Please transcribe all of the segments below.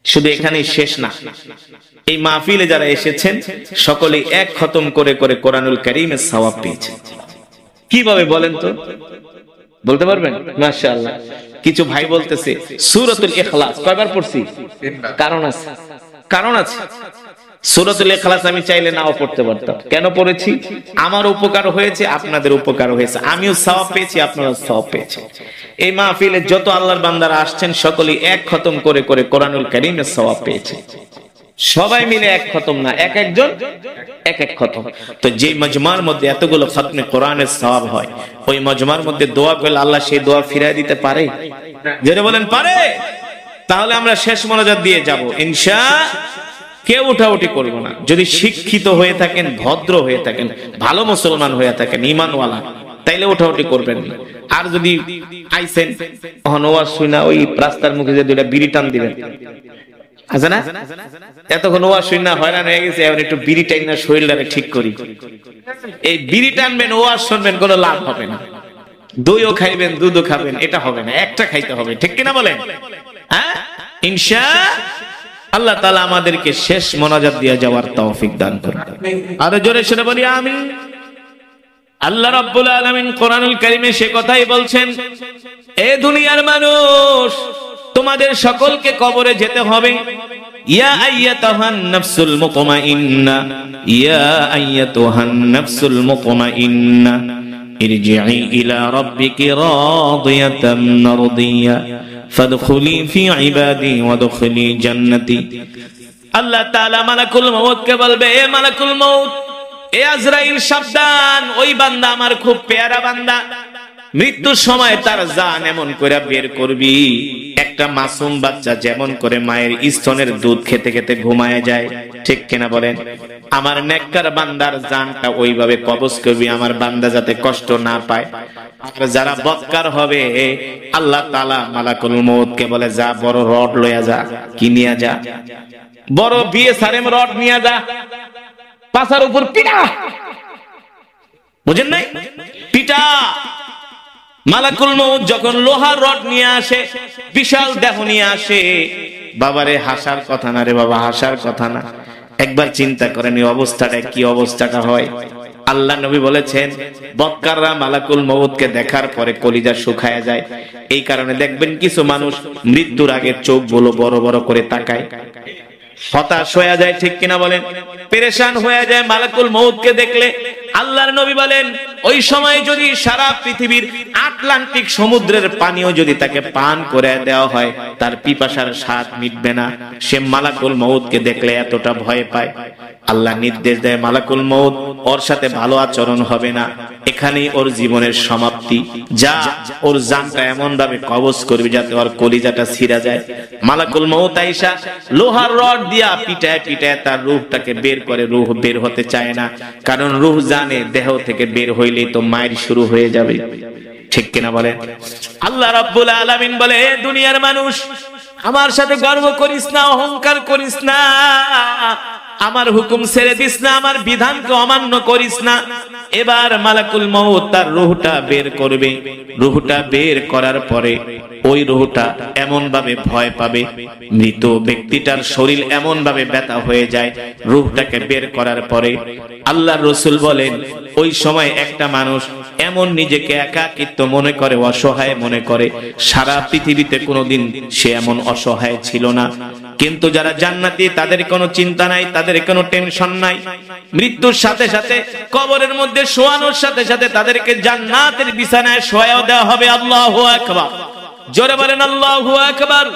শুধু এখানেই শেষ না, এই মাহফিলে যারা এসেছেন সকলেই এক খতম করে করে কোরআনুল কারীমের সওয়াব পেয়েছেন। কিভাবে বলেন তো, বলতে পারবেন? মাশাআল্লাহ। কিছু ভাই বলতেছে সূরাতুল ইখলাস কয়বার পড়ছি? কারণ আছে, কারণ আছে। সূরাতুল ইখলাস আমি চাইলে নাও পড়তে পারতাম। কেন পড়েছি? আমার উপকার হয়েছে, আপনাদের উপকার হয়েছে, আমিও সওয়াব পেয়েছি, আপনারাও সওয়াব পেয়েছেন। এই মাহফিলে যত আল্লাহর বান্দারা আসছেন সকলেই এক খতম করে করে কোরআনুল কারীমের সওয়াব পেয়েছে। সবাই মিলে এক খতম না, এক একজন এক এক খতম। তো যে মজমার মধ্যে এতগুলো খতমে কোরআনের সওয়াব হয়, ওই মজমার মধ্যে দোয়া করলে আল্লাহ সেই দোয়া ফিরিয়ে দিতে পারে? যেটা বলেন পারে। তাহলে আমরা শেষ মোনাজাত দিয়ে যাব ইনশাআল্লাহ। কেউ উঠাউঠি করবো না। যদি শিক্ষিত হয়ে থাকেন, ভদ্র হয়ে থাকেন, ভালো মুসলমান হয়ে থাকেন, ঈমানওয়ালা, তাইলে উঠাউঠি করবেন না। আর যদি আইছেন ওয়াজ শুনা ওই রাস্তার মুখে যে দুইটা বিড়ি টান দিবেন, আছে না? এতক্ষণ ওয়াজ শুনা হয়রান হয়ে গেছে, এখন একটু বিড়ি টাইন না শরীরটাকে ঠিক করি। এই বিড়ি টানবেন, ওয়াজ শুনবেন, কোনো লাভ হবে না। দইও খাইবেন, দুধও খাবেন, এটা হবে না। একটা খাইতে হবে, ঠিক কিনা বলেন? হ্যাঁ, ইনশাআল্লাহ আল্লাহ তাআলা আমাদেরকে শেষ মোনাজাত দিয়ে যাওয়ার তৌফিক দান করুন। আরো জোরে শুনে বলি আমিন। আল্লাহ রাব্বুল আলামিন কোরআনুল কারীমে সে কথাই বলছেন, এ দুনিয়ার মানুষ, তোমাদের সকলকে কবরে যেতে হবে। ইয়া আইয়াতুহান নাফসুল মুতমাইন্না, ইয়া আইয়াতুহান নাফসুল মুতমাইন্না ইরজিই ইলা রাব্বিকি রাদিয়াতাম মারদিয়া ফাদখুলি ফি ইবাদি ওয়াদখুলি জান্নাতি। আল্লাহ তাআলা মালাকুল মউতকে বলবে, এ মালাকুল মউত, এ আজরাইল, সাবধান, ওই বান্দা আমার খুব পেয়ারা বান্দা। মৃত্যুর সময় তার জান এমন করে বের করবি, একটা মাসুম বাচ্চা যেমন করে মায়ের স্তনের দুধ খেতে খেতে ঘুমায় যায়, ঠিক কিনা বলেন? আমার নেককার বান্দার জানটা ওইভাবে কবজ করবি, আমার বান্দা যাতে কষ্ট না পায়। আর যারা বদকার হবে, আল্লাহ তাআলা মালাকুল মউতকে বলে, যা বড় রড লইয়া যা। কি নিয়ে যা? বড় বিএসআরএম রড নিয়ে যা, পাছার উপর পিটা। বুঝেন নাই? পিটা। মালাকুল মউত যখন লোহার রড নিয়ে আসে, বিশাল দেহ নিয়ে আসে, বাবারে হাসার কথা না রে বাবা, হাসার কথা না। একবার চিন্তা করেন এই অবস্থাটা কি অবস্থাটা হয়। আল্লাহ নবী বলেছেন, বদকাররা মালাকুল মউতকে দেখার পরে কলিজা শুকায় যায়। এই কারণে দেখবেন কিছু মানুষ মৃত্যুর আগে চোখগুলো বড় বড় করে তাকায়, হতাশ হয়ে যায়, ঠিক কিনা বলেন? পেরেশান হয়ে যায় মালাকুল মউতকে দেখলে। আল্লাহর নবী বলেন, ওই সময় যদি সারা পৃথিবীর আটলান্টিক সমুদ্রের পানিও যদি তাকে পান করে দেওয়া হয়, তার পিপাসার স্বাদ মিটবে না। সে মালাকুল মউতকে দেখলে এতটা ভয় পায়। আল্লাহ নির্দেশ দেয়, মালাকুল মউত, ওর সাথে ভালো আচরণ হবে না, এখানেই ওর জীবনের সমাপ্তি। যা, ওর জানটা এমন ভাবে কবজ করবি যাতে ওর কলিজাটা ছিঁড়া যায়। মালাকুল মউত আইসা লোহার রড দিয়া পিটায় পিটায় তার রূহটাকে বের করে। রূহ বের হতে চায় না, কারণ রূহ জানে দেহ থেকে বের হইলেই তো মায়ের শুরু হয়ে যাবে, ঠিক কিনা বলে? আল্লাহ রাব্বুল আলামিন বলে, দুনিয়ার মানুষ, আমার সাথে গর্ব করিস না, অহংকার করিস না, আমার হুকুম ছেড়ে দিস না, আমার বিধানকে অমান্য করিস না। এবার মালাকুল মউত তার রূহটা বের করবে। রূহটা বের করার পরে ওই রূহটা এমন ভাবে ভয় পাবে, মৃত ব্যক্তিটার শরীর এমন ভাবে ব্যথা হয়ে যায়। রূহটাকে বের করার পরে আল্লাহর রাসূল বলেন, ওই সময় একটা মানুষ এমন নিজেকে একাকিত্ব মনে করে, অসহায় মনে করে, সারা পৃথিবীতে কোনোদিন সে এমন অসহায় ছিল না। কিন্তু যারা জান্নাতি, তাদের কোনো চিন্তা নাই, তাদের কোনো টেনশন নাই। মৃত্যুর সাথে সাথে কবরের মধ্যে শোয়ানোর সাথে সাথে তাদেরকে জান্নাতের বিছানায় শোয়াও দেওয়া হবে। আল্লাহু আকবার, জোরে বলেন আল্লাহু আকবার।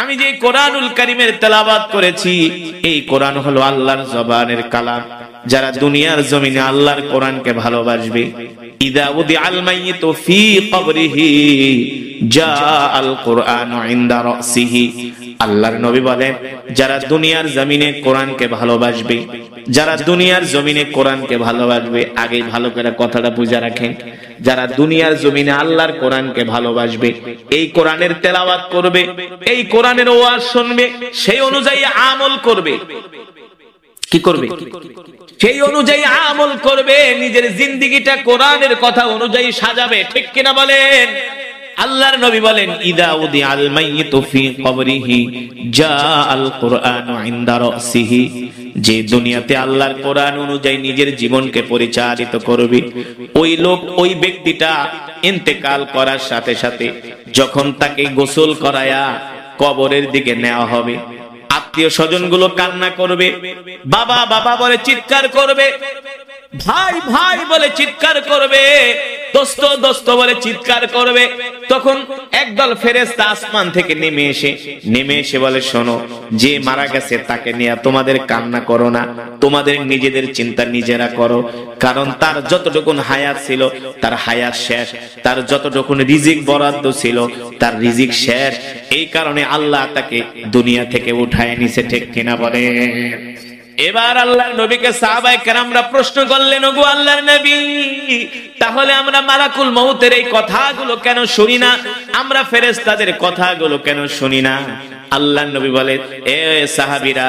আমি যে কোরআনুল কারীমের তেলাওয়াত করেছি, এই কোরআন হলো আল্লাহর জবানের কালাম। যারা দুনিয়ার জমিনে আল্লাহর কোরআনকে ভালোবাসবে, ইদা উদিআল মাইয়িতু ফি কবরিহি জাআল কুরআনু ইনদা রাসিহি। আল্লাহর নবী বলেন, যারা দুনিয়ার জমিনে কোরআনকে ভালোবাসবে, যারা দুনিয়ার জমিনে কোরআনকে ভালোবাসবে, আগে ভালো করে কথাটা বুঝে রাখেন, যারা দুনিয়ার জমিনে আল্লাহর কোরআনকে ভালোবাসবে, এই কোরআনের তেলাওয়াত করবে, এই কোরআনের ওয়াজ শুনবে, সেই অনুযায়ী আমল করবে। কি করবে? সেই অনুযায়ী আমল করবে, নিজের জিন্দেগিটা কোরআনের কথা অনুযায়ী সাজাবে, ঠিক কিনা বলেন? আল্লাহর নবী বলেন ইদা উদি আল মাইয়িতু ফি কবরিহি জাআল কুরআনু ইনদা রাসিহি, যে দুনিয়াতে আল্লাহর কোরআন অনুযায়ী নিজের জীবনকে পরিচালিত করবে, ওই লোক ওই ব্যক্তিটা ইন্তেকাল করার সাথে সাথে যখন তাকে গোসল করায়া কবরের দিকে নেওয়া হবে, আত্মীয় স্বজন গুলো কান্না করবে, বাবা বাবা বলে চিৎকার করবে, ভাই ভাই বলে চিৎকার করবে, দোস্ত দোস্ত বলে চিৎকার করবে। তখন একদল ফেরেশতা আসমান থেকে নেমে এসে বলে, শোনো, যে মারা গেছে তাকে নিয়ে তোমাদের কান্না করো না, তোমাদের নিজেদের চিন্তা নিজেরা করো, কারণ তার যতটুকুন হায়াত ছিল তার হায়াত শেষ, তার যতটুকুন রিজিক বরাদ্দ ছিল তার রিজিক শেষ। এই কারণে আল্লাহ তাকে দুনিয়া থেকে উঠায় নিছে, ঠিক কিনা বলে? এবার আল্লাহর নবীকে সাহাবায়ে কেরামরা প্রশ্ন করলেন, ওগো আল্লাহর নবী, তাহলে আমরা মালাকুল মউতের এই কথাগুলো কেন শুনি না, আমরা ফেরেশতাদের কথাগুলো কেন শুনি না? আল্লাহর নবী বলে, এ সাহাবীরা,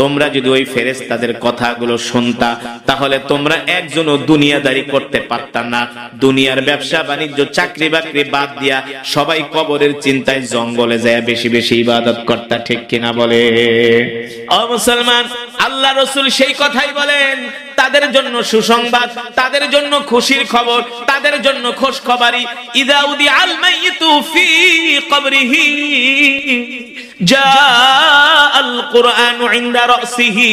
তোমরা যদি ওই ফেরেশতাদের কথাগুলো শুনতা তাহলে তোমরা একজনও দুনিয়াদারি করতে পারতা না। দুনিয়ার ব্যবসা বাণিজ্য চাকরি বাকরি বাদ দিয়া সবাই কবরের চিন্তায় জঙ্গলে যায় বেশি বেশি ইবাদত করতা, ঠিক কিনা বলে? ও মুসলমান, আল্লাহ রাসূল সেই কথাই বলেন। তাদের জন্য সুসংবাদ, তাদের জন্য খুশির খবর, তাদের জন্য খুশখবরি, ইদা উদি আল মাইয়িতু ফি কবরিহি জাআল কুরআনু ইনদা রাসিহি।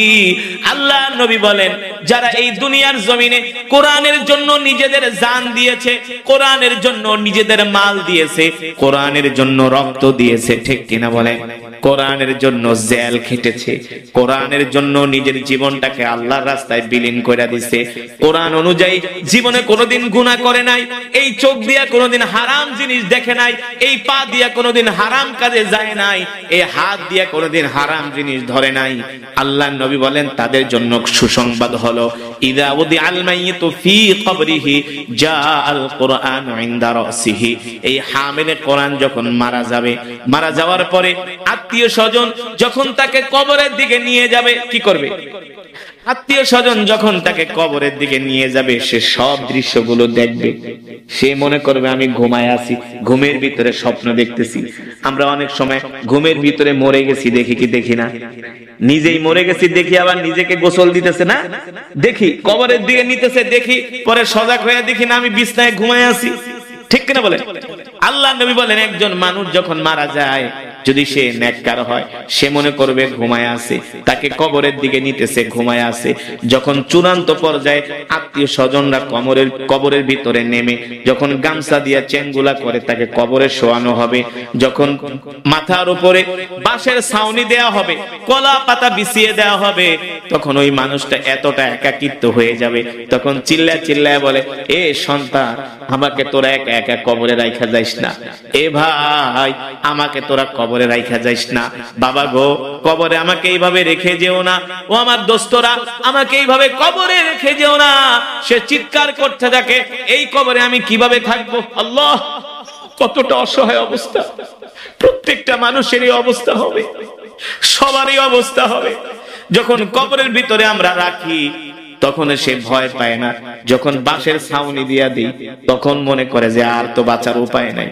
আল্লাহ নবী বলেন, যারা এই দুনিয়ার জমিনে কোরআনের জন্য নিজেদের জান দিয়েছে, কোরআনের জন্য নিজেদের মাল দিয়েছে, কোরআনের জন্য রক্ত দিয়েছে, ঠিক কিনা বলেন? কোরআনের জন্য জেল খেটেছে, কোরআনের জন্য নিজের জীবনটাকে আল্লাহর রাস্তায় বিলীন করে দিয়েছে, কোরআন অনুযায়ী জীবনে কোনোদিন গুনাহ করে নাই, এই চোখ দিয়া কোনোদিন হারাম জিনিস দেখে নাই, এই পা দিয়া কোনোদিন হারাম কাজে যায় নাই, এই হাত দিয়া কোনোদিন হারাম জিনিস ধরে নাই। আল্লাহর নবী বলেন, তাদের জন্য সুসংবাদ হলো, ইদা উদি আল মাইয়িতু ফি কবরিহি জাআল কুরআনু ইনদা রাসিহি। এই হামিলে কোরআন যখন মারা যাবে, মারা যাওয়ার পরে আত্মীয় স্বজন যখন তাকে কবরের দিকে নিয়ে যাবে, কি করবে? আত্মীয় স্বজন যখন তাকে কবরের দিকে নিয়ে যাবে, সে সব দৃশ্যগুলো দেখবে। সে মনে করবে আমি ঘুমায় আছি, ঘুমের ভিতরে স্বপ্ন দেখতেছি। আমরা অনেক সময় ঘুমের ভিতরে মরে গেছি, দেখি কি দেখি না? নিজেই মরে গেছি দেখি, আবার নিজেকে গোসল দিতেছে না দেখি, কবরের দিকে নিতেছে দেখি, পরে সজাগ হয়ে দেখি না আমি বিছনায় ঘুমায় আছি, ঠিক কিনা বলে? আল্লাহ নবী বলেন, একজন মানুষ যখন মারা যায়, যদি সে নেককার হয়, সে মনে করবে ঘুমায় আছে, তাকে কবরের দিকে নিতেছে ঘুমায় আছে। যখন চূড়ান্ত পর্যায়ে আত্মীয় স্বজনরা কবরের ভিতরে নেমে যখন গামছা দিয়া চেঙ্গুলা করে তাকে কবরে শোয়ানো হবে, যখন মাথার উপরে বাঁশের ছাউনি দেয়া হবে, কলা পাতা বিছিয়ে দেওয়া হবে, তখন ওই মানুষটা এতটা একাকিত্ব হয়ে যাবে, তখন চিল্লায় চিল্লায় বলে, এ সন্তান, আমাকে তোরা একা একা কবরে রাইখা যাইস না, এ ভাই আমাকে তোরা কবরে রাইখা যাইস না, বাবা গো কবরে আমাকে এইভাবে রেখে যেও না, ও আমার দোস্তরা আমাকে এইভাবে কবরে রেখে যেও না। সে চিৎকার করতে থাকে, এই কবরে আমি কিভাবে থাকবো? আল্লাহ, কতটা অসহায় অবস্থা! প্রত্যেকটা মানুষেরই অবস্থা হবে, সবারই অবস্থা হবে। যখন কবরের ভিতরে আমরা রাখি তখন সে ভয় পায় না, যখন বাঁশের ছাউনি দিয়া দিই তখন মনে করে যে আর তো বাঁচার উপায় নাই,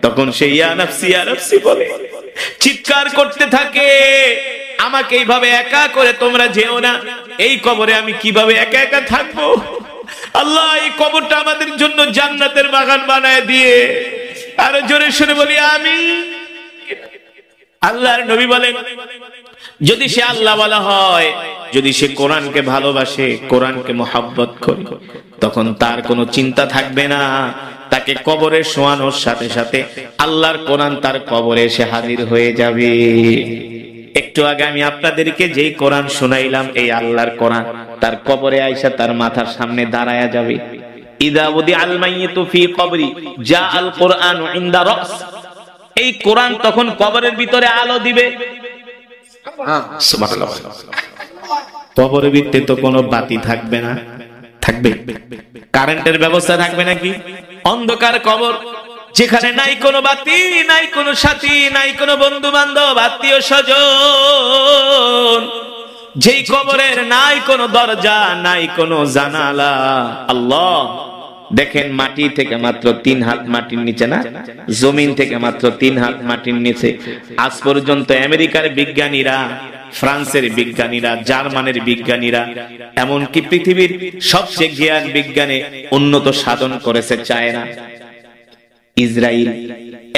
তখন সে ইয়া নাফসি বলে, চিৎকার করতে থাকে, আমাকে এইভাবে একা করে তোমরা যেও না, এই কবরে আমি কিভাবে একা একা থাকবো? আল্লাহ, এই কবরটা আমাদের জন্য জান্নাতের বাগান বানায় দিয়ে। আরো জোরে শুনে বলি আমিন। আল্লাহর নবী বলেন, যদি সে আল্লাহ ওয়ালা হয়, যদি সে কোরআনকে ভালোবাসে, কোরআনকে মহব্বত করে, তখন তার কোনো চিন্তা থাকবে না, তাকে কবরে শোয়ানোর সাথে সাথে আল্লাহর কোরআন তার কবরে এসে হাজির হয়ে যাবে। একটু আগে আমি আপনাদেরকে যেই কোরআন শোনাইলাম, এই আল্লাহর কোরআন তার কবরে আইসা তার মাথার সামনে দাঁড়ায়া যাবে। ইদা উদি আল মাইয়িতু ফি কবরি জাআল কুরআনু ইনদা রাস। এই কোরআন তখন কবরের ভিতরে আলো দিবে। সুবহানাল্লাহ। কবরের ভিতরে তো কোনো বাতি থাকবে না, থাকবে? কারেন্টের ব্যবস্থা থাকবে নাকি? অন্ধকার কবর, যেখানে নাই কোনো বাতি, নাই কোনো সাথী, নাই কোনো বন্ধু বান্ধব, আত্মীয় স্বজন, যেই কবরের নাই কোনো দরজা, নাই কোনো জানালা। আল্লাহ, দেখেন মাটি থেকে মাত্র 3 হাত মাটির নিচে, না জমিন থেকে মাত্র 3 হাত মাটির নিচে। আজ পর্যন্ত আমেরিকার বিজ্ঞানীরা, ফ্রান্সের বিজ্ঞানীরা, জার্মানের বিজ্ঞানীরা, এমনকি পৃথিবীর সবচেয়ে জ্ঞান বিজ্ঞানে উন্নত সাধন করেছে চায়না, ইসরায়েল,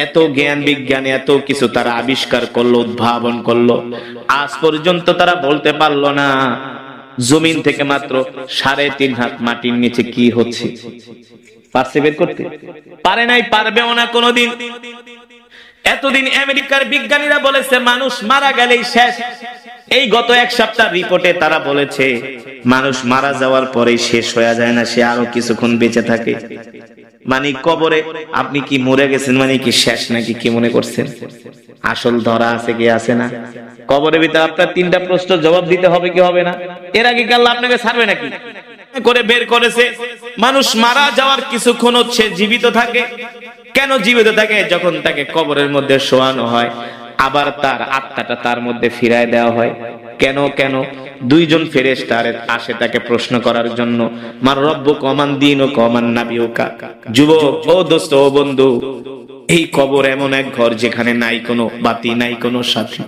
এত জ্ঞান বিজ্ঞানে এত কিছু তারা আবিষ্কার করলো, উদ্ভাবন করলো, আজ পর্যন্ত তারা বলতে পারলো না জমিন থেকে মাত্র 3.5 হাত মাটির নিচে কি হচ্ছে। পারছে বের করতে? পারে নাই, পারবেও না কোনোদিন। এতদিন আমেরিকার বিজ্ঞানীরা বলেছে মানুষ মারা গেলেই শেষ। এই গত 1 সপ্তাহ রিপোর্টে তারা বলেছে মানুষ মারা যাওয়ার পরেই শেষ হয়ে যায় না, সে আরো কিছুক্ষণ বেঁচে থাকে। মানে কবরে আপনি কি মরে গেছেন মানে কি শেষ নাকি, কি মনে করছেন? আসল ধরা আছে কি আছে না? কবরের ভিতরে আপনার 3টা প্রশ্ন জবাব দিতে হবে কি হবে না? এর আগে কি আল্লাহ আপনাকে ছাড়বে নাকি? করে বের করেছে মানুষ মারা যাওয়ার কিছুক্ষণ হচ্ছে জীবিত থাকে। কেন জীবিত থাকে? যখন তাকে কবরের মধ্যে শোয়ানো হয়, আবার তার আত্মাটা তার মধ্যে ফিরায় দেওয়া হয়। কেন? 2জন ফেরেশতা আসে তাকে প্রশ্ন করার জন্য, মার রব্বুকা ওয়া মান দীনুকা ওয়া মান নাবিয়ুকা। যুবক, ও দোস্ত, ও বন্ধু, এই কবর এমন এক ঘর যেখানে নাই কোনো বাতি, নাই কোনো সাথী।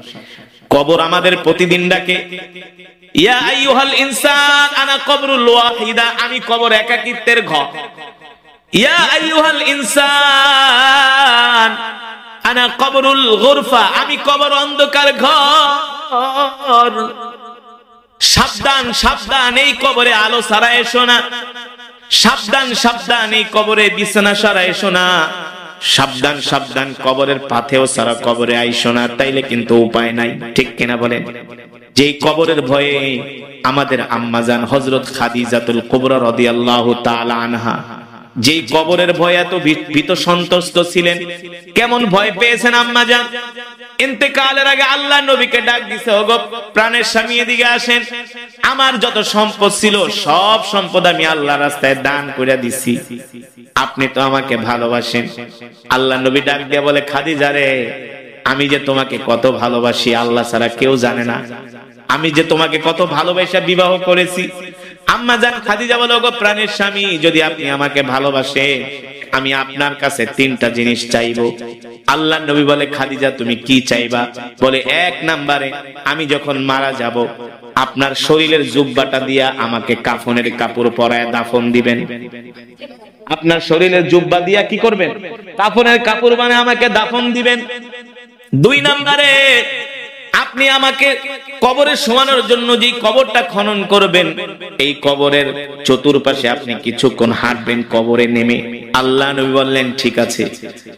কবর আমাদের প্রতিদিন ডাকে, ইয়া আইয়ুহাল ইনসান আনা কবরুল ওয়াহিদা, আমি কবর একাকিত্বের ঘর। ইয়া আইয়ুহাল ইনসান আনা কবরুল গুরফা, আমি কবর অন্ধকার ঘর। সাবধান সাবধান, এই কবরে আলো ছাড়া এসো না। সাবধান সাবধান, এই কবরে বিছানা ছাড়া এসো না। সাবধান সাবধান, কবরের পাথেও ছাড়া কবরে আইসো না, তাইলে কিন্তু উপায় নাই। ঠিক কিনা বলেন? যেই কবরের ভয়ে আমাদের আম্মাজান হযরত খাদিজাতুল কুবরা রাদিয়াল্লাহু তাআলা আনহা যেই কবরের ভয়ে এত ভীত সন্ত্রস্ত ছিলেন, কেমন ভয় পেয়েছেন আম্মাজান। ইন্তেকালের আগে আল্লাহ নবীকে ডাক দিছে, ওগো প্রাণের স্বামী এদিকে আসেন, আমার যত সম্পদ ছিল সব সম্পদ আমি আল্লাহর রাস্তায় দান করে দিছি, আপনি তো আমাকে ভালোবাসেন। আল্লাহ নবী ডাক দিয়ে বলে, খাদিজা রে, আমি যে তোমাকে কত ভালোবাসি আল্লাহ ছাড়া কেউ জানে না। আমি যে তোমাকে কত ভালোবাসা বিবাহ করেছি। আম্মা জান খাদিজা বলে, ওগো প্রাণের স্বামী, যদি আপনি আমাকে ভালোবাসেন আমি আপনার কাছে 3টা জিনিস চাইবো। আল্লাহ নবী বলে, খাদিজা তুমি কি চাইবা? বলে, 1 নম্বরে আমি যখন মারা যাব আপনার শরীরের জুব্বাটা দিয়া আমাকে কাফনের কাপড় পরায় দাফন দিবেন। আপনার শরীরের জুব্বা দিয়া কি করবেন? কাফনের কাপড় বানায় আমাকে দাফন দিবেন। 2 নম্বরে আপনি আমাকে কবরে শোয়ানোর জন্য যে কবরটা খনন করবেন, এই কবরের চতুর্পাশে আপনি কিছুক্ষণ হাঁটবেন কবরে নেমে। আল্লাহ নবী বললেন, ঠিক আছে।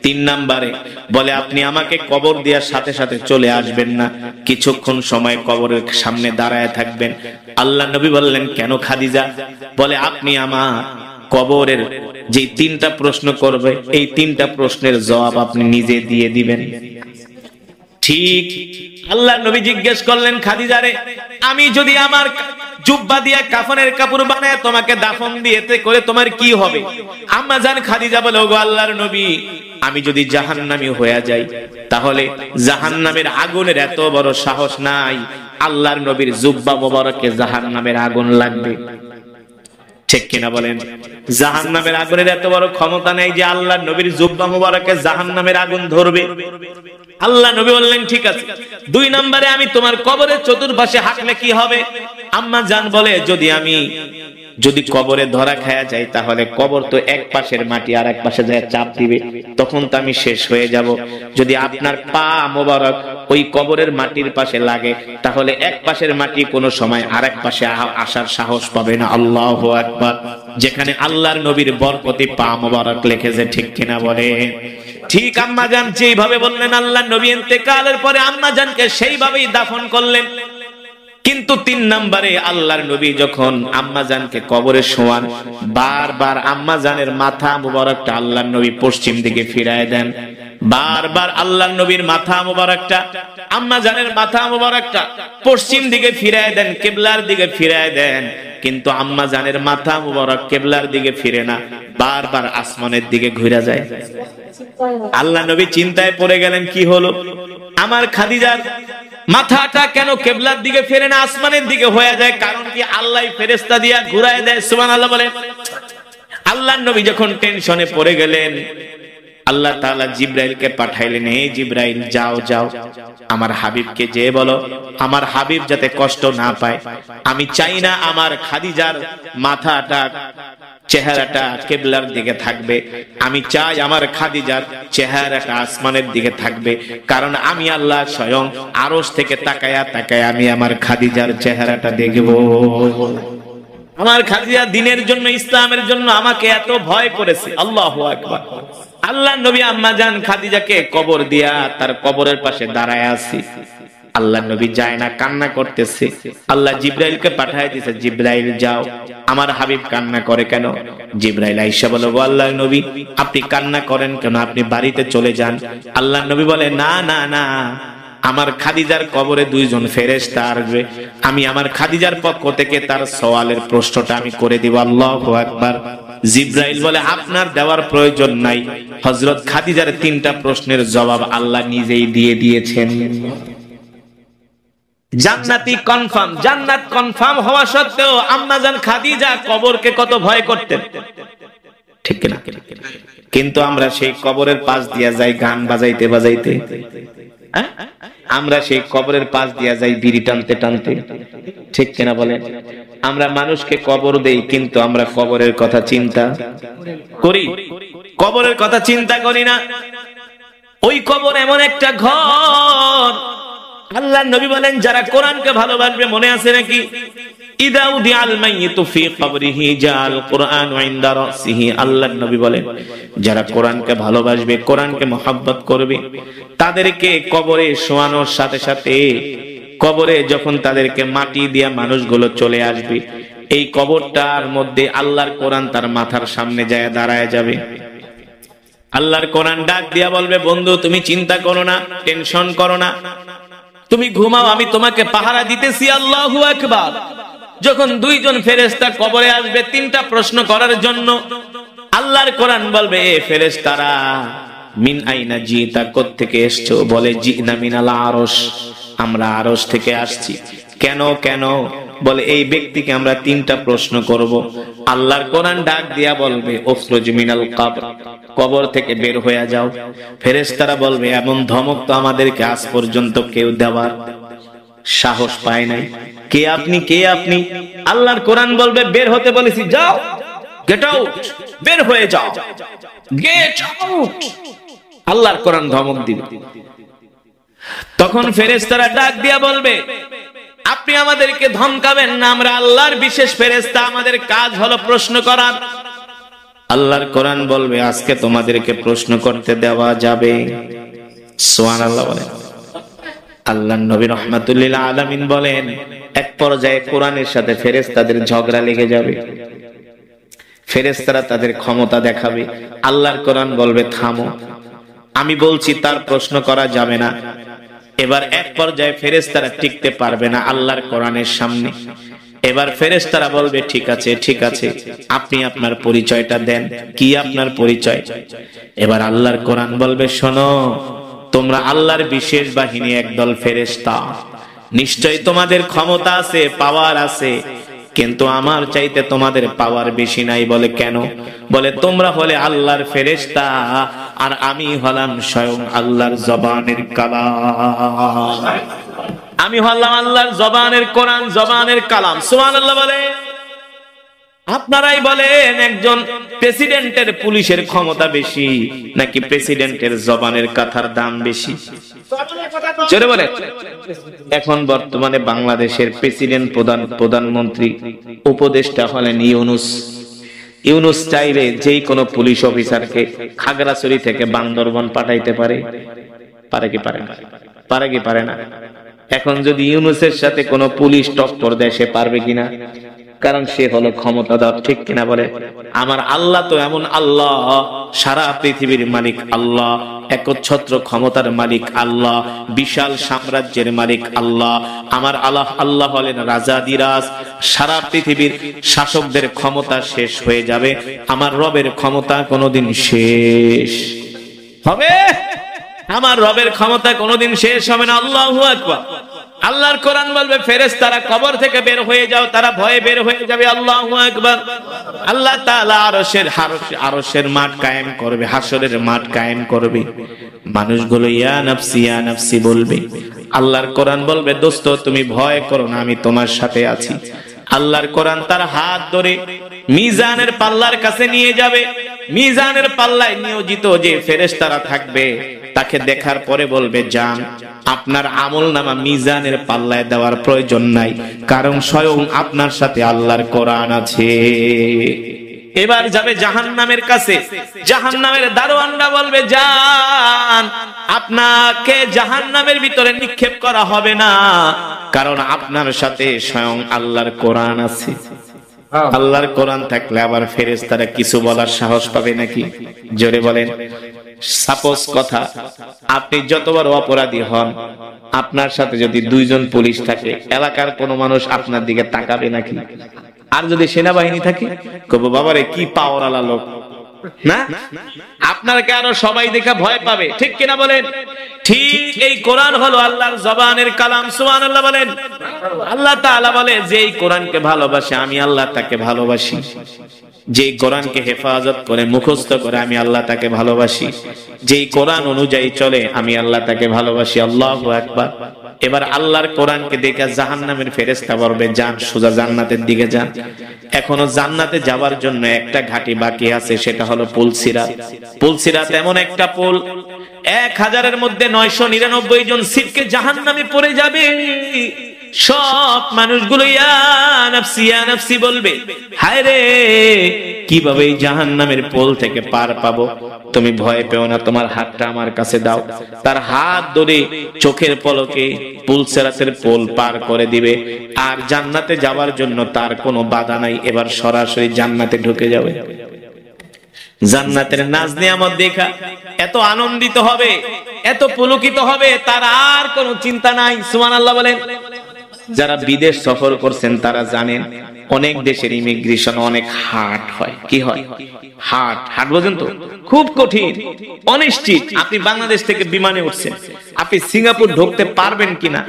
3 নম্বরে বলে, আপনি আমাকে কবর দেওয়ার সাথে সাথে চলে আসবেন না, কিছুক্ষণ সময় কবরের সামনে দাঁড়ায় থাকবেন। আল্লাহ নবী বললেন, কেন খাদিজা? বলে, আপনি আমার কবরের যে 3টা প্রশ্ন করবে, এই 3টা প্রশ্নের জবাব আপনি নিজে দিয়ে দিবেন। ঠিক। আল্লাহ নবী জিজ্ঞেস করলেন, খাদিজা রে, আমি যদি আমার জুব্বা দিয়া কাফনের কাপড় বানায় তোমাকে দাফন দিয়েতে করে তোমার কি হবে? আম্মা জান খাদিজা বলে, ওগো আল্লাহর নবী, আমি যদি জাহান্নামী হয়ে যাই তাহলে জাহান্নামের আগুনের এত বড় সাহস নাই, আল্লাহর নবীর জুব্বা মোবারকে জাহান্নামের আগুন লাগবে। ঠিক কিনা বলেন? জাহান্নামের আগুনের এত বড় ক্ষমতা নেই যে আল্লাহর নবীর জুব্বা মোবারকে জাহান্নামের আগুন ধরবে। আল্লাহ নবী বললেন, ঠিক আছে। 2 নম্বরে আমি তোমার কবরের চতুর্পাশে হাঁটলে কি হবে? আম্মা জান বলে, যদি কবরে ধরা খায়া যায় তাহলে কবর তো এক পাশের মাটি আর এক পাশে যায় চাপ দিবে, তখন তো আমি শেষ হয়ে যাব। যদি আপনার পা মোবারক ওই কবরের মাটির পাশে লাগে তাহলে এক পাশের মাটি কোনো সময় আরেক পাশে আসার সাহস পাবে না। আল্লাহু আকবার। যেখানে আল্লাহর নবীর বরকতি পা মোবারক লিখেছে। ঠিক কিনা বলে? ঠিক। আম্মা জান যেইভাবে বললেন, আল্লাহর নবী ইন্তেকালের পরে আম্মা জানকে সেইভাবেই দাফন করলেন। কিন্তু 3 নম্বরে আল্লাহর নবী যখন আম্মা জানকে কবরে শোয়ান, বারবার আম্মা জানের মাথা মুবারকটা আল্লাহর নবী পশ্চিম দিকে ফিরায় দেন। বারবার আল্লাহর নবীর মাথা মুবারকটা, আম্মা জানের মাথা মুবারকটা পশ্চিম দিকে ফিরায় দেন, কিবলার দিকে ফিরায় দেন। কিন্তু আম্মা জানের মাথা মুবারক কিবলার দিকে ফিরে না, বারবার আসমানের দিকে ঘুরে যায়। আল্লাহ নবী চিন্তায় পড়ে গেলেন, কি হলো? আমার খাদিজার মাথাটা কেন কিবলার দিকে ফিরে না, আসমানের দিকে হয়ে যায়? কারণ কি? আল্লাহ ফেরেশতা দিয়া ঘুরায় দেয়। সুবহানাল্লাহ বলেন। আল্লাহর নবী যখন টেনশনে পড়ে গেলেন, আল্লাহ তাআলা জিবরাইলকে পাঠাইলেন, হে জিবরাইল যাও যাও আমার হাবিবকে যে বলো আমার হাবিব যাতে কষ্ট না পায়। আমি চাই না আমার খাদিজার মাথাটা চেহারাটা কিবলার দিকে থাকবে, আমি চাই আমার খাদিজার চেহারাটা আসমানের দিকে থাকবে, কারণ আমি আল্লাহ স্বয়ং আরশ থেকে তাকায়া তাকায়া আমি আমার খাদিজার চেহারাটা দেখব। আমার খাদিজা দ্বীনের জন্য ইসলামের জন্য আমাকে এত ভয় করেছে। আল্লাহু আকবার। আল্লাহ নবী আম্মা জান খাদিজাকে কবর দিয়া তার কবরের পাশে দাঁড়ায় আছি। আল্লাহ নবী যায় না, কান্না করতেছে। আল্লাহ জিবরাইলকে পাঠায় দিয়েছে, জিবরাইল যাও আমার হাবিব কান্না করে কেন? জিবরাইল আয়েশা বলে, ও আল্লাহ নবী আপনি কান্না করেন কেন? আপনি বাড়িতে চলে যান। আল্লাহ নবী বলে, না না না, আমার খাদিজার কবরে দুইজন ফেরেশতা আসবে, আমি আমার খাদিজার পক্ষ থেকে তার সওয়ালের প্রশ্নটা আমি করে দিব। আল্লাহু আকবার। জিবরাইল বলে, আপনার দেওয়ার প্রয়োজন নাই, হযরত খাদিজার 3টা প্রশ্নের জবাব আল্লাহ নিজেই দিয়ে দিয়েছেন। জান্নাতি কনফার্ম, জান্নাত কনফার্ম হওয়া সত্ত্বেও আম্মা জান খাদিজা কবরকে কত ভয় করতেন, ঠিক না? কিন্তু আমরা সেই কবরের পাশ দিয়া যাই গান বাজাইতে বাজাইতে, আমরা সেই কবরের পাশ দিয়া যাই বিড়ি টানতে টানতে, ঠিক কিনা বলেন? আমরা মানুষকে কবর দেই কিন্তু আমরা কবরের কথা চিন্তা করি? কবরের কথা চিন্তা করি না। ওই কবর এমন একটা ঘর, আল্লাহর নবী বলেন যারা কোরআনকে ভালোবাসবে, মনে আছে নাকি? ইদা উদিয়াল মাইয়িতু ফি কবরিহি জাল কুরআন ইনদা রাসিহি। আল্লাহর নবী বলেন যারা কোরআনকে ভালোবাসবে, কোরআনকে মহব্বত করবে, তাদেরকে কবরে শোয়ানোর সাথে সাথে কবরে যখন তাদেরকে মাটি দিয়া মানুষগুলো চলে আসবে, এই কবরটার মধ্যে আল্লাহর কোরআন তার মাথার সামনে যায় দাঁড়ায় যাবে। আল্লাহর কোরআন ডাক দিয়া বলবে, বন্ধু তুমি চিন্তা করো না, টেনশন করো না, তুমি ঘুমাও, আমি তোমাকে পাহারা দিতেছি। আল্লাহু আকবার। যখন দুইজন ফেরেশতা কবরে আসবে 3টা প্রশ্ন করার জন্য, আল্লাহর কোরআন বলবে, এ ফেরেশতারা মিন আইনা জিতা, কোত্থেকে এসছো? বলে জিনা মিনাল আরশ, আমরা আরশ থেকে আসছি। কেন কেন? বলে এই ব্যক্তিকে আমরা 3টা প্রশ্ন করব। আল্লাহর কোরআন ডাক দিয়া বলবে, উখরুজ মিনাল কবর, কবর থেকে বের হয়ে যাও। ফেরেশতারা বলবে, এমন ধমক তো আমাদেরকে আজ পর্যন্ত কেউ দেওয়ার সাহস পায় নাই। কে আপনি, কে আপনি? আল্লাহর কোরআন বলবে, বের হতে বলেছি, যাও, গেট আউট, বের হয়ে যাও, গেট আউট। আল্লাহর কোরআন ধমক দিবে। তখন ফেরেশতারা ডাক দিয়া বলবে, আপনি আমাদেরকে ধমকাবেন না, আমরা আল্লাহর বিশেষ ফেরেশতা, আমাদের কাজ হলো প্রশ্ন করা। আল্লাহর কোরআন বলবে, আজকে তোমাদেরকে প্রশ্ন করতে দেওয়া যাবে। সুবহানাল্লাহ বলেন। আল্লাহর নবী রাহমাতুল লিল আলামিন বলেন, এক পর্যায়ে কোরআনের সাথে ফেরেশতাদের ঝগড়া লেগে যাবে। ফেরেশতারা তাদের ক্ষমতা দেখাবে। আল্লাহর কোরআন বলবে, থামো, আমি বলছি তার প্রশ্ন করা যাবে না। এবার এক পর্যায়ে ফেরেশতারা টিকতে পারবে না আল্লাহর কোরআনের সামনে। এবার ফেরেশতারা বলবে, ঠিক আছে ঠিক আছে, আপনি আপনার পরিচয়টা দেন, কি আপনার পরিচয়? এবার আল্লাহর কোরআন বলবে, শোনো, তোমরা আল্লাহর বিশেষ বাহিনী একদল ফেরেশতা, নিশ্চয়ই তোমাদের ক্ষমতা আছে, পাওয়ার আছে, কিন্তু আমার চাইতে তোমাদের পাওয়ার বেশি নাই। বলে কেন? বলে তোমরা হলে আল্লাহর ফেরেশতা আর আমি হলাম স্বয়ং আল্লাহর জবানের কালাম। আমি হলাম আল্লাহর জবানের কোরআন, জবানের কালাম। সুবহানাল্লাহ বলে। আপনারাই বলেন একজন প্রেসিডেন্টের পুলিশের ক্ষমতা বেশি নাকি প্রেসিডেন্টের জবানের কথার দাম বেশি? জোরে বলেন। এখন বর্তমানে বাংলাদেশের প্রেসিডেন্ট, প্রধানমন্ত্রী, উপদেষ্টা হলেন ইউনূস। ইউনূস চাইলে যেই কোনো পুলিশ অফিসারকে খাগড়াছড়ি থেকে বান্দরবান পাঠাইতে পারে। পারে কি পারে না? পারে কি পারে না? এখন যদি ইউনূসের সাথে কোনো পুলিশ টক্কর দেয়, সে পারবে কিনা? কারণ সে হলো ক্ষমতাধর, ঠিক কিনা বলে? আমার আল্লাহ তো এমন আল্লাহ, সারা পৃথিবীর মালিক আল্লাহ, একচ্ছত্র ক্ষমতার মালিক আল্লাহ, বিশাল সাম্রাজ্যের মালিক আল্লাহ। আমার আল্লাহ আল্লাহ হলেন রাজাদিরাজ। সারা পৃথিবীর শাসকদের ক্ষমতা শেষ হয়ে যাবে, আমার রবের ক্ষমতা কোনোদিন শেষ হবে? আমার রবের ক্ষমতা কোনোদিন শেষ হবে না। আল্লাহু আকবার। আল্লাহর কোরআন বলবে ফেরেশতারা কবর থেকে বের হয়ে যাও, তারা ভয়ে বের হয়ে যাবে। আল্লাহু আকবার। আল্লাহ তাআলা আরশের মাঠ কায়েম করবে, হাসরের মাঠ কায়েম করবে। মানুষগুলো ইয়া নাফসি বলবে। আল্লাহর কোরআন বলবে দোস্ত তুমি ভয় করো না, আমি তোমার সাথে আছি। আল্লাহর কোরআন তার হাত ধরে মিজানের পাল্লার কাছে নিয়ে যাবে। মিজানের পাল্লায় নিয়োজিত যে ফেরেশতারা থাকবে তাকে দেখার পরে বলবে যান, আপনার আমলনামা মিজানের পাল্লায় দেওয়ার প্রয়োজন নাই, কারণ স্বয়ং আপনার সাথে আল্লাহর কোরআন আছে। এবার যাবে জাহান্নামের কাছে। জাহান্নামের দারোয়ানরা বলবে যান, আপনাকে জাহান্নামের ভিতরে নিক্ষেপ করা হবে না, কারণ আপনার সাথে স্বয়ং আল্লাহর কোরআন আছে। আল্লাহর কোরআন থাকলে আবার ফেরেশতারা কিছু বলার সাহস পাবে নাকি? জোরে বলেন। সাপোজ কথা, আপনি যত বড় অপরাধী হন, আপনার সাথে যদি দুইজন পুলিশ থাকে, এলাকার কোনো মানুষ আপনার দিকে তাকাবে নাকি? আর যদি সেনাবাহিনী থাকে, কবে বাবারে কি পাওয়ারওয়ালা লোক না, আপনাকে আরো সবাই দেখে ভয় পাবে, ঠিক কিনা বলেন? ঠিক এই কোরআন হলো আল্লাহর জবানের কালাম। সুবহানাল্লাহ বলেন। আল্লাহ তাআলা বলে যে এই কোরআনকে ভালোবাসে আমি আল্লাহ তাকে ভালোবাসি, যে কোরআনকে হেফাজত করে মুখস্থ করে আমি আল্লাহ তাকে ভালোবাসি, যেই কোরআন অনুযায়ী চলে আমি আল্লাহ তাকে ভালোবাসি। আল্লাহু আকবার। এবার আল্লাহর কোরআনকে দেখে জাহান্নামের ফেরেশতা বলবে যান, সোজা জান্নাতের দিকে যান। এখনো জান্নাতে যাওয়ার জন্য একটা ঘাটি বাকি আছে, সেটা হলো পুলসিরাত। পুলসিরাত এমন একটা পুল, 1000-এর মধ্যে 999 জন সিটকে জাহান্নামে পড়ে যাবে। সব মানুষগুলো ইয়া নাফসি বলবে, হায় রে কিভাবে এই জাহান্নামের পোল থেকে পার পাবো? তুমি ভয় পেও না, তোমার হাতটা আমার কাছে দাও। তার হাত ধরে চোখের পলকে পুলসিরাতের পোল পার করে দিবে, আর জান্নাতে যাওয়ার জন্য তার কোনো বাধা নাই। এবার সরাসরি জান্নাতে ঢুকে যাবে। জান্নাতের নাজ নিয়ামত দেখা এত আনন্দিত হবে, এত পুলকিত হবে, তার আর কোনো চিন্তা নাই। সুবহানাল্লাহ বলেন। যারা বিদেশ সফর করছেন তারা জানেন অনেক দেশের ইমিগ্রেশন অনেক হার্ড হয়। কি হয়? হার্ড বোঝেন তো? খুব কঠিন, অনিশ্চিত। আপনি বাংলাদেশ থেকে বিমানে উঠছেন, আপনি সিঙ্গাপুর ঢুকতে পারবেন কিনা,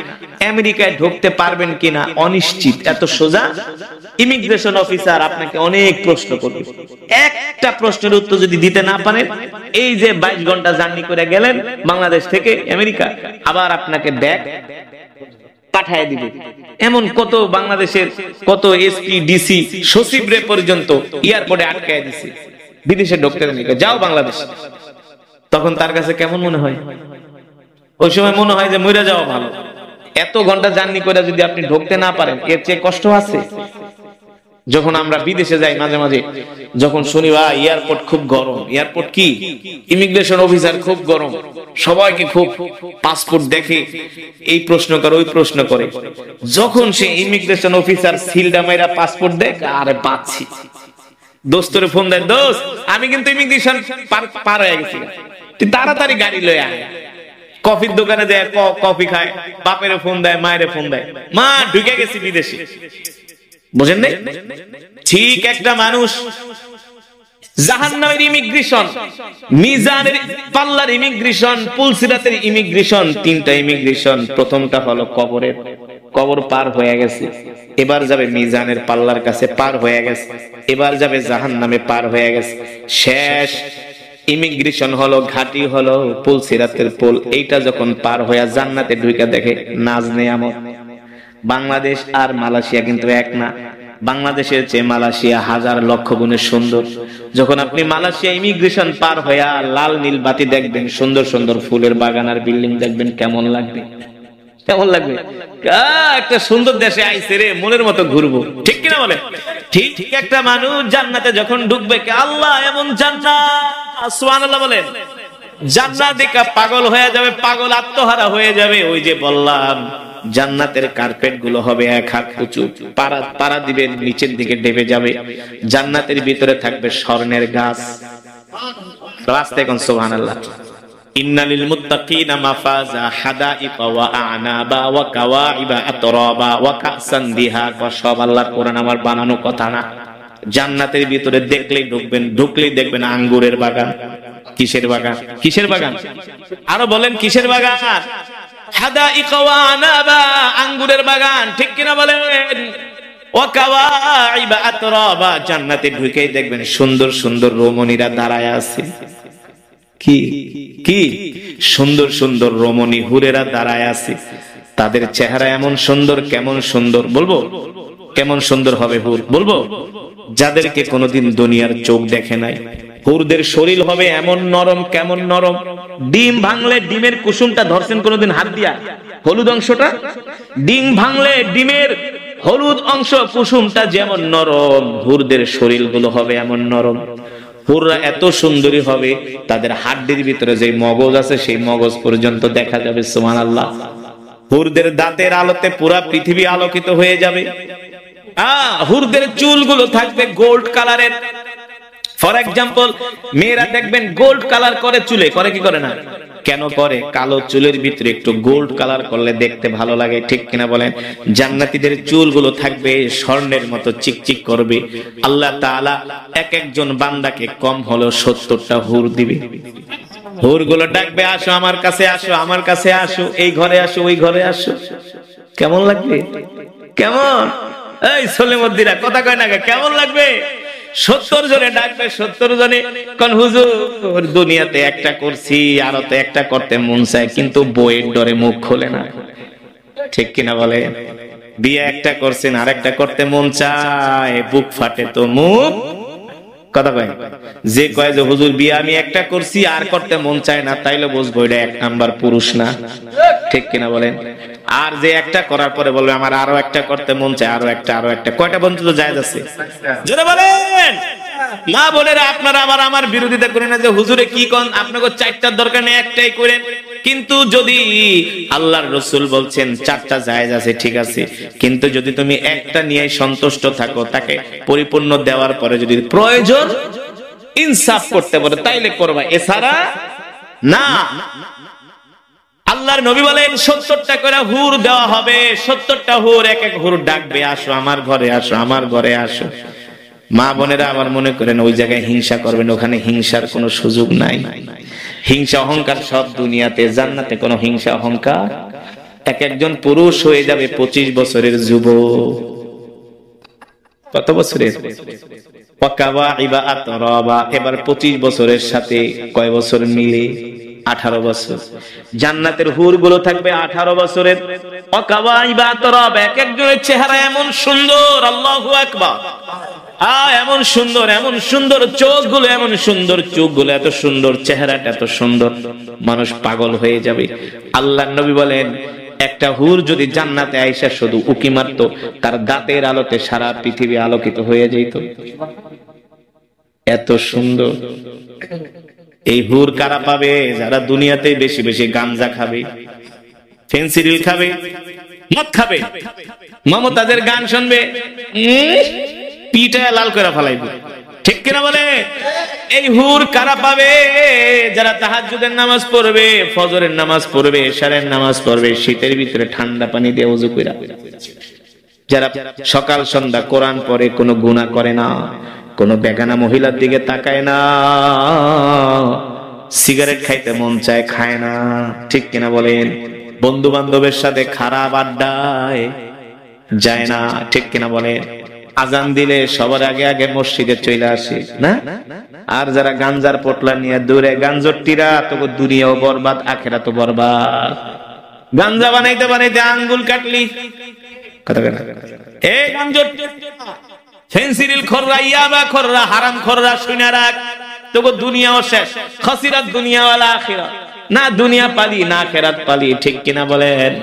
আমেরিকায় ঢুকতে পারবেন কিনা, অনিশ্চিত। এত সোজা ইমিগ্রেশন অফিসার আপনাকে অনেক প্রশ্ন করবে। একটা প্রশ্নের উত্তর যদি দিতে না পারেন, এই যে 22 ঘন্টা জার্নি করে গেলেন বাংলাদেশ থেকে আমেরিকা, আবার আপনাকে ব্যাক পাঠায় দিবে। এমন কত বাংলাদেশের কত এসপি ডিসি সচিবরে পর্যন্ত এয়ারপোর্টে আটকায় দিছে, বিদেশে ঢুকতে দেন, যাও বাংলাদেশ। তখন তার কাছে কেমন মনে হয়? ওই সময় মনে হয় যে মরে যাওয়া ভালো। এত ঘন্টা জার্নি করে যদি আপনি ঢুকতে না পারেন, এর চেয়ে কষ্ট আছে? যখন আমরা বিদেশে যাই মাঝে মাঝে, যখন শুনি এয়ারপোর্ট খুব গরম, এয়ারপোর্ট কি ইমিগ্রেশন অফিসার খুব গরম, সবাইকে খুব পাসপোর্ট দেখে এই প্রশ্ন করে ওই প্রশ্ন করে। যখন সে ইমিগ্রেশন অফিসার সিলডা মাইরা পাসপোর্ট দেখ, আরে পাচ্ছি, দোস্তরে ফোন দেয়, দোস্ত আমি কিন্তু ইমিগ্রেশন পার হয়ে গেছি, তুই তাড়াতাড়ি গাড়ি লয়ে আয়। কফির দোকানে যায়, কফি খায়, বাপের ফোন দেয়, মায়ের ফোন দেয়, মা ঢুকে গেছি বিদেশে। বুঝেন নাই? ঠিক একটা মানুষ জাহান্নামের ইমিগ্রেশন, মিজানের পাল্লার ইমিগ্রেশন, পুলসিরাতের ইমিগ্রেশন, তিনটা ইমিগ্রেশন। প্রথমটা হলো কবরের, কবর পার হয়ে গেছে, এবার যাবে মিজানের পাল্লার কাছে, পার হয়ে গেছে, এবার যাবে জাহান্নামে, পার হয়ে গেছে। শেষ ইমিগ্রেশন হলো, ঘাটি হলো পুলসিরাতের পুল। এইটা যখন পার হয়ে জান্নাতে ঢুকে দেখে নাজ নেয়ামত। বাংলাদেশ আর মালয়েশিয়া কিন্তু এক না। বাংলাদেশের চেয়ে মালয়েশিয়া 1000 লক্ষ গুণে সুন্দর। যখন আপনি মালয়েশিয়া ইমিগ্রেশন পার হয়ে লাল নীল বাতি দেখবেন, সুন্দর সুন্দর ফুলের বাগান আর বিল্ডিং দেখবেন, কেমন লাগবে? কেমন লাগবে? একটা সুন্দর দেশে আইছে রে, মনের মতো ঘুরবো, ঠিক কিনা বলে? ঠিক একটা মানুষ জান্নাতে যখন ঢুকবে, আল্লাহ এমন জান্নাত, সুবহানাল্লাহ বলেন। জান্নাত দেখা পাগল হয়ে যাবে, পাগল আত্মহারা হয়ে যাবে। ওই যে বললাম জান্নাতের কার্পেট গুলো হবে 1 হাত উঁচু, পাড়া দিবেন নিচের দিকে ডেবে যাবে। জান্নাতের ভিতরে থাকবে স্বর্ণের গাছ। রাস্তায় কোন সুবহানাল্লাহ। ইন্নালিল মুত্তাকিনা মাফাজা হাদাইকা ওয়া আনাবা ওয়া কাওয়াইবা আতরাবা ওয়া কাসান দিহাকা। সব আল্লাহর কোরআন, আমার বানানো কথা না। জান্নাতের ভিতরে দেখলেই ঢুকবেন, ঢুকলেই দেখবেন আঙ্গুরের বাগান। কিসের বাগান? কিসের বাগান? আরো বলেন কিসের বাগান? হাদাইকা ওয়া আনাবা, ফুলের বাগান, ঠিক কিনা বলেন? ওয়াকাওয়াইবা আতরাবা, জান্নাতে ঢুকেই দেখবেন সুন্দর সুন্দর রমণীরা দাঁড়ায় আছে। কি কি সুন্দর সুন্দর রমণী হুরেরা দাঁড়ায় আছে। তাদের চেহারা এমন সুন্দর, কেমন সুন্দর বলবো? কেমন সুন্দর হবে হুর বলবো? যাদেরকে কোনোদিন দুনিয়ার চোখ দেখে নাই। হুরদের শরীর হবে এমন নরম, কেমন নরম, ডিম ভাঙলে ডিমের কুসুমটা ধরছেন কোনোদিন হাত দিয়া? হলুদ অংশটা ডিম ভাঙলে ডিমের হলুদ অংশ কুসুমটা যেমন নরম, হুরদের শরীরগুলো হবে এমন নরম। হুররা এত সুন্দরী হবে, তাদের হাড্ডির ভিতরে যে মগজ আছে সেই মগজ পর্যন্ত দেখা যাবে। সুবহানাল্লাহ। হুরদের দাঁতের আলোতে পুরা পৃথিবী আলোকিত হয়ে যাবে। হুরদের চুলগুলো থাকবে গোল্ড কালারের। ফর এক্সাম্পল, মেয়েরা দেখবেন গোল্ড কালার করে চুলে, করে কি করে না? কেন করে? কালো চুলের ভিতরে একটু গোল্ড কালার করলে দেখতে ভালো লাগে, ঠিক কিনা বলেন? জান্নাতীদের চুলগুলো থাকবে স্বর্ণের মতো চিকচিক করবে। আল্লাহ তাআলা এক একজন বান্দাকে কম হলেও 70টা হুর দিবে। হুরগুলো ডাকবে, আসো আমার কাছে, আসো আমার কাছে, আসো এই ঘরে, আসো ওই ঘরে আসো। কেমন লাগবে? কেমন? এই সলিমুদ্দিরা কথা কয় না, কেমন লাগবে? 70 জনে ডাকবে, 70 জনে কোন হুজুর দুনিয়াতে একটা করছি, আরো তো একটা করতে মন চায়, কিন্তু বইয়ের ডরে মুখ খোলে না, ঠিক কিনা বলে? বিয়ে একটা করছেন, আর একটা করতে মন চায়, বুক ফাটে তো মুখ কথা কয়। যে কয় যে হুজুর বিয়ে আমি একটা করছি আর করতে মন চায় না, তাইলে বুঝবো এটা 1 নাম্বার পুরুষ না, ঠিক কিনা বলেন? আর যে একটা করার পরে বলবে আমার আরো একটা করতে মন চায়, আরো একটা, আরো একটা, কয়টা পর্যন্ত জায়েজ আছে? জোরে বলেন। মা বোনেরা, আপনারা আবার আমার বিরোধিতা করেন না যে হুজুরে কি কোন, আপনাকে 4টার দরকার নেই, একটাই করেন। কিন্তু যদি আল্লাহর রাসূল বলছেন 4টা জায়েজ আছে, ঠিক আছে, কিন্তু যদি তুমি একটা নিয়ে সন্তুষ্ট থাকো, তাকে পরিপূর্ণ দেওয়ার পরে যদি প্রয়োজন ইনসাফ করতে পারো তাইলে করবা, এছাড়া না। আল্লাহর নবী বলেন 70টা করে হুর দেওয়া হবে। 70টা হুর, এক এক হুর ডাকবে, আসো আমার ঘরে, আসো আমার ঘরে আসো। মা বোনেরা আবার মনে করেন ওই জায়গায় হিংসা করবেন, ওখানে হিংসার কোনো সুযোগ নাই। হিংসা অহংকার সব দুনিয়াতে, জান্নাতে কোনো হিংসা অহংকার। এক একজন পুরুষ হয়ে যাবে 25 বছরের যুবক। কত বছরের? ওয়াকাওয়াইবা আতরাবা। এবার 25 বছরের সাথে কয় বছর মিলে? 18 বছর। জান্নাতের হুর গুলো থাকবে 18 বছরের। ওয়াকাওয়াইবা আতরাবা। এক একজনের চেহারা এমন সুন্দর, আল্লাহু আকবার। এমন সুন্দর, এমন সুন্দর চোখগুলো, এমন সুন্দর চোখগুলো, এত সুন্দর চেহারাটা, এত সুন্দর, মানুষ পাগল হয়ে যাবে। আল্লাহর নবী বলেন একটা হুর যদি জান্নাতে আয়েশা শুধু উকি মারত, তার দাঁতের আলোতে সারা পৃথিবী আলোকিত হয়ে যেত। এত সুন্দর। এই হুর কারা পাবে? যারা দুনিয়াতে বেশি বেশি গাঞ্জা খাবে, ফেন্সিডিল খাবে, মদ খাবে, মমতাজের গান শুনবে, পিঠা লাল করে ফেলাইবে, ঠিক কিনা বলে? এই হুর কারা পাবে? যারা তাহাজ্জুদের নামাজ পড়বে, ফজরের নামাজ পড়বে, এশারের নামাজ পড়বে, শীতের ভিতরে ঠান্ডা পানি দিয়ে ওযু কইরা, যারা সকাল সন্ধ্যা কোরআন পড়ে, কোনো গুনাহ করে না, কোনো বেগানা মহিলার দিকে তাকায় না, সিগারেট খাইতে মন চায় খায় না, ঠিক কিনা বলেন? বন্ধু বান্ধবের সাথে খারাপ আড্ডায় যায় না, ঠিক কিনা বলেন? আজান দিলে সবার আগে আগে মসজিদে চলে আসে না? আর যারা গাঞ্জার পোটলা নিয়ে দূরে, গাঞ্জটিরা তো দুনিয়াও বরবাদ, আখিরাতও বরবাদ। গাঞ্জা বানাইতে বানাইতে আঙ্গুল কাটলি, কথা কেন? এই গাঞ্জট, ফেন্সিডিল খররা, ইয়াবা খররা, হারাম খররা, শুনে রাখ, তোকে দুনিয়াও শেষ। খাসিরাত দুনিয়া ওয়াল আখিরাত। না দুনিয়া পালি না আখিরাত পালি, ঠিক কিনা বলেন?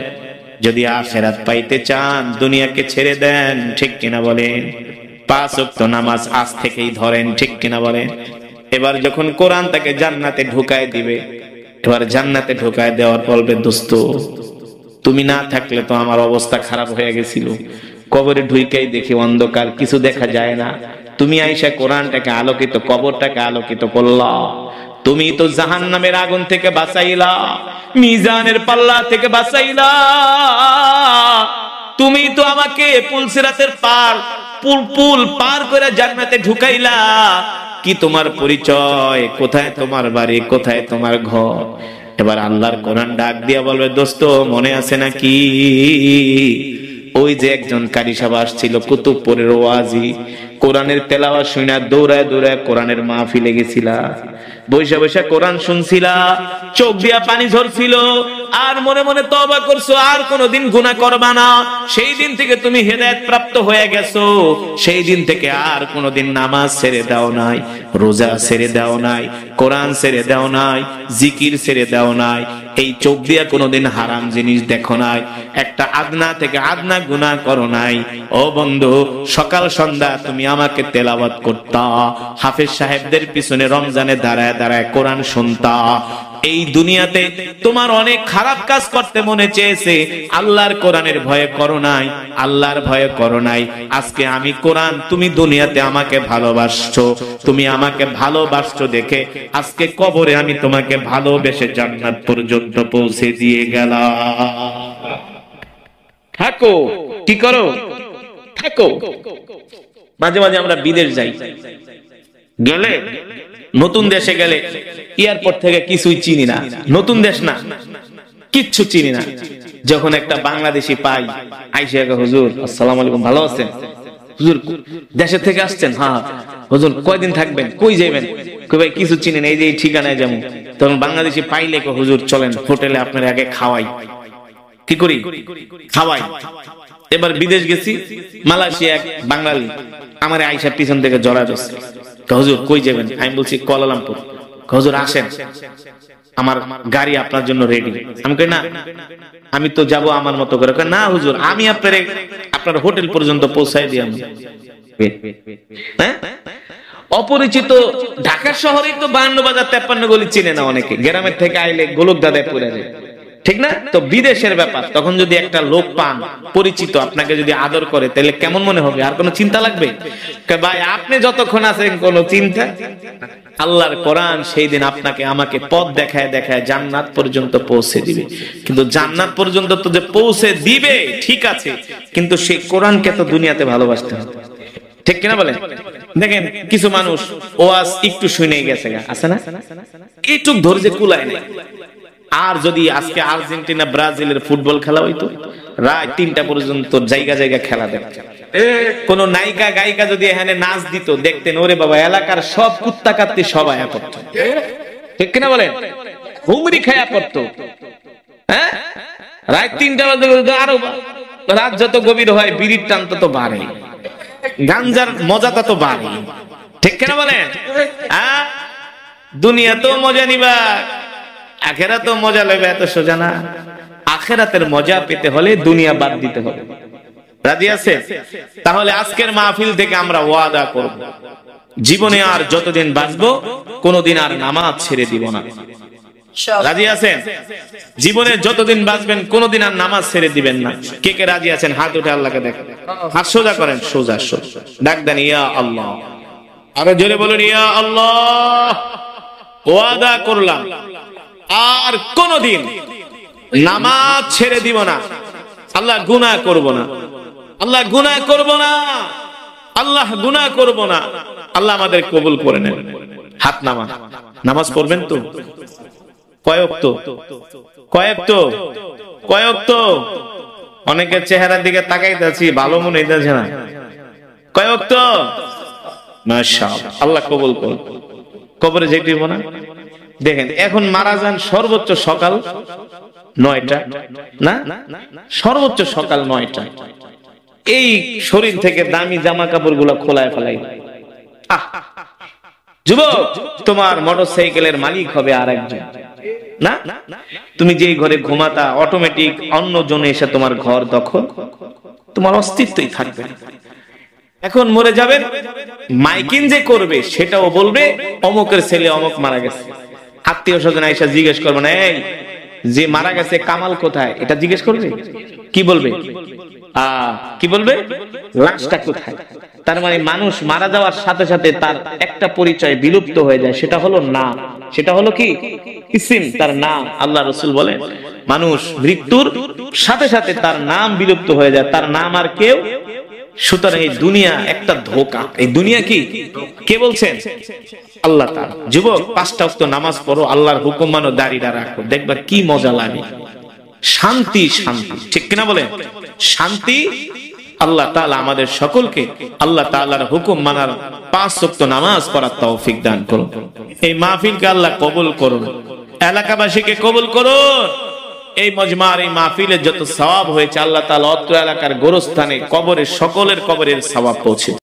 যদি আখিরাত পাইতে চান দুনিয়াকে ছেড়ে দেন, ঠিক কিনা বলেন? 5 ওয়াক্ত নামাজ আজ থেকেই ধরেন, ঠিক কিনা বলেন? এবার যখন কোরআন তাকে জান্নাতে ঢুকায় দিবে, এবার জান্নাতে ঢুকায় দেওয়ার বলবে, দোস্ত তুমি না থাকলে তো আমার অবস্থা খারাপ হয়ে গেছিল, কবরে ঢুইকাই দেখি অন্ধকার, কিছু দেখা যায় না, তুমি আইসা কোরআনটাকে আলোকিত, কবরটাকে আলোকিত করলা, তুমি তো জাহান্নামের আগুন থেকে বাঁচাইলা, মিজানের পাল্লা থেকে বাঁচাইলা, তুমি তো আমাকে পুলসিরাতের পুল পার করে জান্নাতে ঢুকাইলা। কি তোমার পরিচয়? কোথায় তোমার বাড়ি? কোথায় তোমার ঘর? এবার আল্লাহর কোরআন ডাক দিয়া বলবে, দোস্ত মনে আছে নাকি ওই যে একজন কারি সাহেব আসছিল কুতুবপুরের ওয়াজি, কোরআনের তেলাওয়াত শুনে দৌড়ায় দৌড়ায় কোরআনের মাহফিলে গেছিলা, বৈশা বৈশা কোরআন শুনছিলা, চোখ দিয়া পানি ঝরছিল, আর মনে মনে তওবা করছো আর কোনোদিন গুনাহ করবা না। সেই দিন থেকে তুমি হেদায়েত প্রাপ্ত হয়ে গেছো। সেই দিন থেকে আর কোনোদিন নামাজ ছেড়ে দাও নাই, রোজা ছেড়ে দাও নাই, কোরআন ছেড়ে দাও নাই, জিকির ছেড়ে দাও নাই, এই চোখ দিয়া কোনোদিন হারাম জিনিস দেখো নাই, একটা আদনা থেকে আদনা গুনাহ করো নাই। ও বন্ধু, সকাল সন্ধ্যা তুমি আমাকে তেলাওয়াত করতা, হাফেজ সাহেবদের পিছনে রমজানে দাঁড়ায় দাঁড়ায় কোরআন শুনতা। এই দুনিয়াতে তোমার অনেক খারাপ কাজ করতে মনে চেয়েছে, আল্লাহর কোরআনের ভয়ে করো নাই, আল্লাহর ভয়ে করো নাই। আজকে আমি কোরআন, তুমি দুনিয়াতে আমাকে ভালোবাসছো, তুমি আমাকে ভালোবাসছো দেখে আজকে কবরে আমি তোমাকে ভালোবেসে জান্নাত পর্যন্ত পৌঁছে দিয়ে গেলাম। থাকো, কি করো, থাকো। মাঝে মাঝে আমরা বিদেশ যাই, গেলে নতুন দেশে গেলে এয়ারপোর্ট থেকে কিছুই চিনি না, নতুন দেশ না, কিচ্ছু চিনি না। যখন একটা বাংলাদেশি পাই, আইসা হুজুর আসসালামু আলাইকুম, ভালো আছেন? হুজুর দেশে থেকে আসছেন? হ্যাঁ। হুজুর কয়দিন থাকবেন? কই যাবেন? কই ভাই কিছু চিনি না, এই যে এই ঠিকানায় যাবো। তখন বাংলাদেশি পাইলে হুজুর চলেন হোটেলে আপনার আগে খাওয়াই। কি করি? খাওয়াই। এবার বিদেশ গেছি, মালয়েশিয়া এক বাঙালি আমার আইসা পিছন থেকে জড়া যাচ্ছে, হুজুর কই যাবেন? আমি বলছি কুয়ালালামপুর। হুজুর আসেন, আমার গাড়ি আপনার জন্য রেডি। আমি কই না, আমি তো যাব আমার মতো করে। না হুজুর, আমি আপনার হোটেল পর্যন্ত পৌঁছাই দিই। হ্যাঁ, অপরিচিত ঢাকা শহরে তো 52 বাজার 53 গলি চিনে না অনেকে, গ্রামের থেকে আইলে গোলক দাদায় পড়ে যায়, ঠিক না? তো বিদেশের ব্যাপার, তখন যদি একটা লোক পান পরিচিত, আপনাকে যদি আদর করে, তাহলে কেমন মনে হবে? আর কোনো চিন্তা লাগবে? ভাই আপনি যতক্ষণ আছেন কোনো চিন্তা, আল্লাহর কোরআন সেই দিন আপনাকে আমাকে পথ দেখায় দেখায় জান্নাত পর্যন্ত পৌঁছে দিবে। কিন্তু জান্নাত পর্যন্ত তো যে পৌঁছে দিবে ঠিক আছে, কিন্তু সেই কোরআনকে তো দুনিয়াতে ভালোবাসতে হবে, ঠিক কিনা বলেন? দেখেন কিছু মানুষ ওয়াজ একটু শুনেই গেছে, আছে না, একটু ধৈর্য কুলায় নাই। আর যদি আজকে আর্জেন্টিনা ব্রাজিলের ফুটবল খেলা হইতো, রাত 3টা পর্যন্ত জায়গা জায়গা খেলা দেখত, কোন নায়িকা গায়িকা যদি এখানে নাচ দিত, দেখতেন ওরে বাবা, এলাকার সব কুত্তা কাত্তি সবাই পড়তো, ঠিক কিনা বলেন? হুমরি খায়া পড়তো। হ্যাঁ, রাত 3টা পর্যন্ত, আরো রাত যত গভীর হয় বিড়ির টান তত বাড়ে, গাঞ্জার মজাটা তো বাড়ে, ঠিক কিনা বলেন? দুনিয়া তো মজা নিবা, আখেরাতেও মজা লইবে, এত সোজা না। আখেরাতের মজা পেতে হলে দুনিয়া বাদ দিতে হবে। রাজি আছে? তাহলে আজকের মাহফিল থেকে আমরা ওয়াদা করব, জীবনে আর যতদিন বাঁচবো কোনদিন আর নামাজ ছেড়ে দিব না। রাজি আছেন? জীবনে যতদিন বাঁচবেন কোনদিন আর নামাজ ছেড়ে দিবেন না। কে কে রাজি আছেন? হাত উঠে আল্লাহকে দেখেন, হাত সোজা করেন, সোজা সোজা ডাক দেন, ইয়া আল্লাহ। আরো জোরে বলুন, ইয়া আল্লাহ। ওয়াদা করলাম আর কোনদিন নামাজ ছেড়ে দিব না, আল্লাহ গুনাহ করব না, আল্লাহ গুনাহ করব না, আল্লাহ গুনাহ করব না। আল্লাহ আমাদের কবুল করে নেন। হাত নামা। নামাজ পড়বেন তো? কয়েকতো কয়েকতো কয়েকতো অনেকের চেহারার দিকে তাকাইতেছি, ভালো মনে হইতেছে না। কয়েকতো? মাশাআল্লাহ, আল্লাহ কবুল করুন। কবরে যেতে না। দেখেন এখন মারা যান সর্বোচ্চ সকাল 9টা, না সর্বোচ্চ সকাল 9টা। এই শরীর থেকে দামি জামা কাপড় গুলো খোলায় ফেলাই। যুবক, তোমার মোটরসাইকেলের মালিক হবে আর একজন, না? তুমি যেই ঘরে ঘুমাতা, অটোমেটিক অন্য জনে এসে তোমার ঘর দখল, তোমার অস্তিত্বই থাকবে। এখন মরে যাবেন, মাইকিং যে করবে সেটাও বলবে অমুকের ছেলে অমুক মারা গেছে। আত্মীয় স্বজন আইসা জিজ্ঞেস করবে না, এই যে মারা গেছে কামাল কোথায়, এটা জিজ্ঞেস করবে। কি বলবে? কি বলবে? লাশটা কোথায়। তার মানে মানুষ মারা যাওয়ার সাথে সাথে তার একটা পরিচয় বিলুপ্ত হয়ে যায়, সেটা হলো নাম। সেটা হলো কি? ইসিম, তার নাম। আল্লাহ রাসূল বলেন মানুষ মৃত্যুর সাথে সাথে তার নাম বিলুপ্ত হয়ে যায়, তার নাম আর কেউ। সুতরাং এই দুনিয়া একটা ধোঁকা। এই দুনিয়া কি? কে বলছেন? আল্লাহ তাআলা। যুবক, 5টা ওয়াক্ত নামাজ পড়ো, আল্লাহর হুকুম মানো, দাড়িটা রাখো, দেখবা কি মজা লাগে। শান্তি শান্তি, ঠিক কিনা বলেন? শান্তি। আল্লাহ তাআলা আমাদের সকলকে আল্লাহ তাআলার হুকুম মানার 5 ওয়াক্ত নামাজ পড়ার তৌফিক দান করুন। এই মাহফিলকে আল্লাহ কবুল করুন, এলাকাবাসীকে কবুল করুন। এই মজমার এই মাহফিলের যত সওয়াব হয়েছে আল্লাহ তাআলা অত্র এলাকার গোরস্থানে কবরে সকলের কবরের সওয়াব পৌঁছে